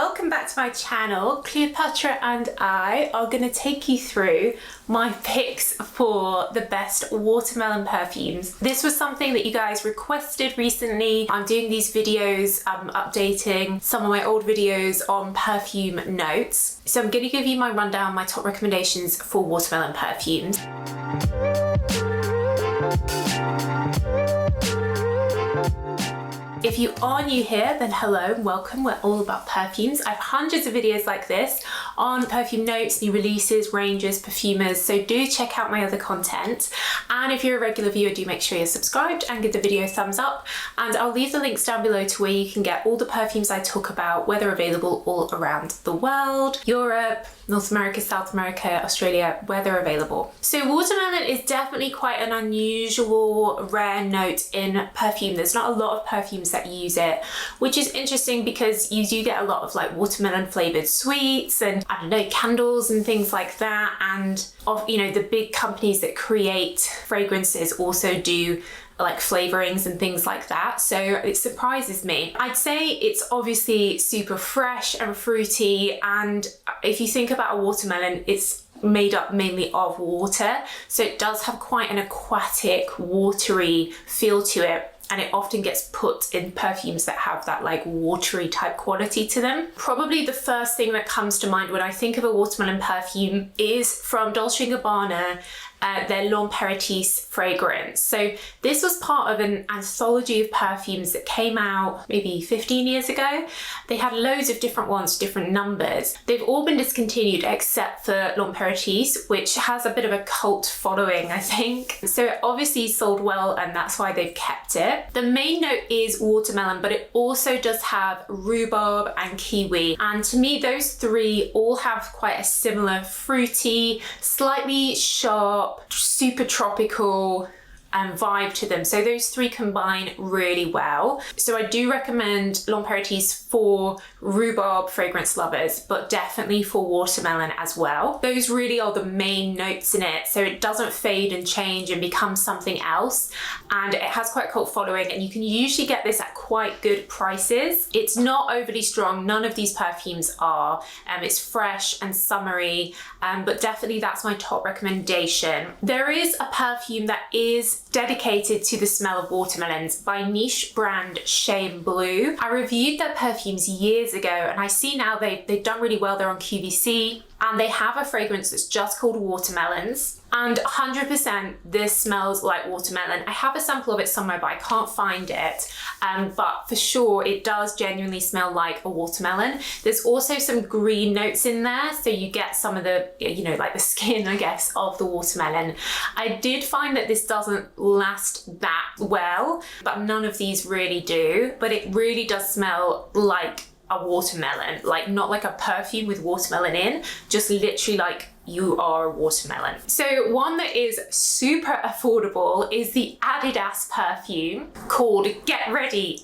welcome back to my channel. Cleopatra and I are going to take you through my picks for the best watermelon perfumes. This was something that you guys requested recently. I'm doing these videos, updating some of my old videos on perfume notes. So I'm going to give you my rundown, my top recommendations for watermelon perfumes. If you are new here, then hello and welcome. We're all about perfumes. I have hundreds of videos like this on perfume notes, new releases, ranges, perfumers, so do check out my other content. And if you're a regular viewer, do make sure you're subscribed and give the video a thumbs up. And I'll leave the links down below to where you can get all the perfumes I talk about, where they're available all around the world, Europe, North America, South America, Australia, where they're available. So watermelon is definitely quite an unusual, rare note in perfume. There's not a lot of perfumes that use it, which is interesting because you do get a lot of like watermelon flavored sweets and I don't know, candles and things like that. And the big companies that create fragrances also do like flavorings and things like that. So it surprises me. I'd say it's obviously super fresh and fruity. And if you think about a watermelon, it's made up mainly of water. So it does have quite an aquatic, watery feel to it. And it often gets put in perfumes that have that like watery type quality to them. Probably the first thing that comes to mind when I think of a watermelon perfume is from Dolce & Gabbana, their L'Apéritif fragrance. So this was part of an anthology of perfumes that came out maybe 15 years ago. They had loads of different ones, different numbers. They've all been discontinued except for L'Apéritif, which has a bit of a cult following, I think. So it obviously sold well and that's why they've kept it. The main note is watermelon, but it also does have rhubarb and kiwi. And to me, those three all have quite a similar fruity, slightly sharp, super tropical vibe to them. So those three combine really well. So I do recommend L'Apéritif for rhubarb fragrance lovers, but definitely for watermelon as well. Those really are the main notes in it. So it doesn't fade and change and become something else. And it has quite a cult following and you can usually get this at quite good prices. It's not overly strong. None of these perfumes are. It's fresh and summery, but definitely that's my top recommendation. There is a perfume that is dedicated to the smell of watermelons by niche brand Shea Blue. I reviewed their perfumes years ago and I see now they've done really well. They're on QVC and they have a fragrance that's just called Watermelons. And 100% this smells like watermelon. I have a sample of it somewhere, but I can't find it. But for sure, it does genuinely smell like a watermelon. There's also some green notes in there. So you get some of the, like the skin, I guess, of the watermelon. I did find that this doesn't last that well, but none of these really do. But it really does smell like a watermelon, like not like a perfume with watermelon in, just literally like you are a watermelon. So one that is super affordable is the Adidas perfume called Get Ready!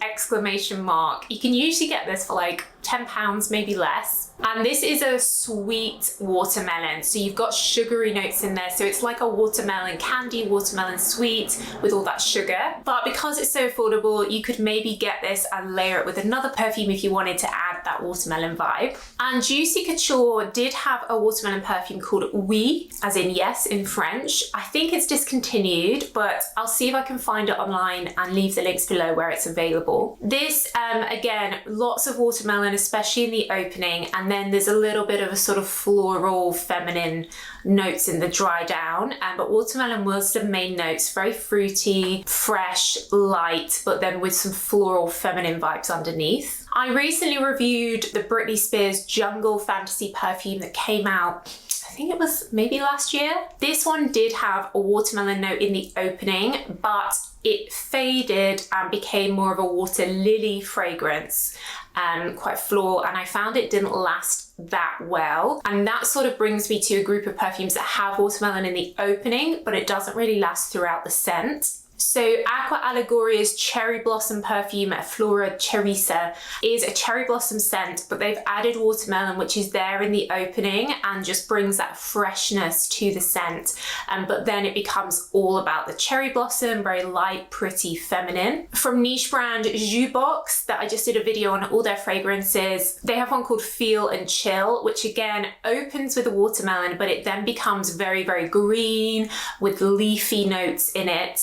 You can usually get this for like £10, maybe less. And this is a sweet watermelon. So you've got sugary notes in there. So it's like a watermelon candy, watermelon sweet with all that sugar. But because it's so affordable, you could maybe get this and layer it with another perfume if you wanted to add that watermelon vibe. And Juicy Couture did have a watermelon perfume called Oui, as in yes in French. I think it's discontinued, but I'll see if I can find it online and leave the links below where it's available. This, again, lots of watermelon, especially in the opening, and then there's a little bit of a sort of floral, feminine notes in the dry down, but watermelon was the main notes, very fruity, fresh, light, but then with some floral, feminine vibes underneath. I recently reviewed the Britney Spears Jungle Fantasy perfume that came out, I think it was maybe last year. This one did have a watermelon note in the opening, but it faded and became more of a water lily fragrance, quite floral, and I found it didn't last that well. And that sort of brings me to a group of perfumes that have watermelon in the opening, but it doesn't really last throughout the scent. So Aqua Allegoria's Cherry Blossom perfume Flora Cerisa is a cherry blossom scent, but they've added watermelon, which is there in the opening and just brings that freshness to the scent. But then it becomes all about the cherry blossom, very light, pretty, feminine. From niche brand Jukebox, that I just did a video on all their fragrances, they have one called Feel and Chill, which again opens with a watermelon, but it then becomes very, very green with leafy notes in it.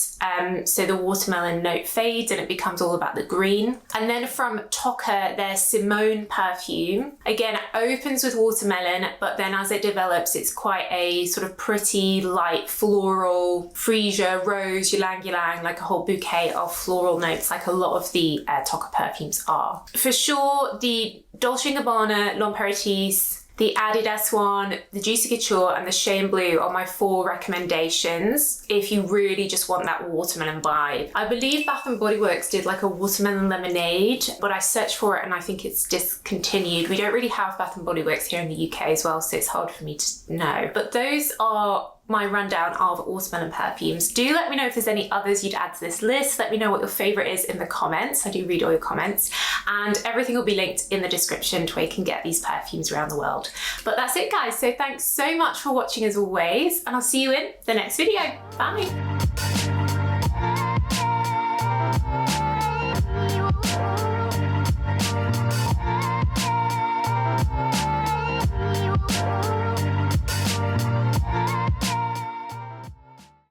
So the watermelon note fades and it becomes all about the green. And then from Tocca, their Simone perfume, again, opens with watermelon, but then as it develops, it's quite a sort of pretty, light, floral, freesia, rose, ylang ylang, like a whole bouquet of floral notes, like a lot of the Tocca perfumes are. For sure, the Dolce & Gabbana L'Imperatrice, the Adidas one, the Juicy Couture and the Shea Blue are my 4 recommendations if you really just want that watermelon vibe. I believe Bath & Body Works did like a watermelon lemonade, but I searched for it and I think it's discontinued. We don't really have Bath & Body Works here in the UK as well, so it's hard for me to know. But those are my rundown of watermelon perfumes. Do let me know if there's any others you'd add to this list. Let me know what your favorite is in the comments. I do read all your comments, and everything will be linked in the description to where you can get these perfumes around the world. But that's it, guys. So thanks so much for watching as always, and I'll see you in the next video. Bye.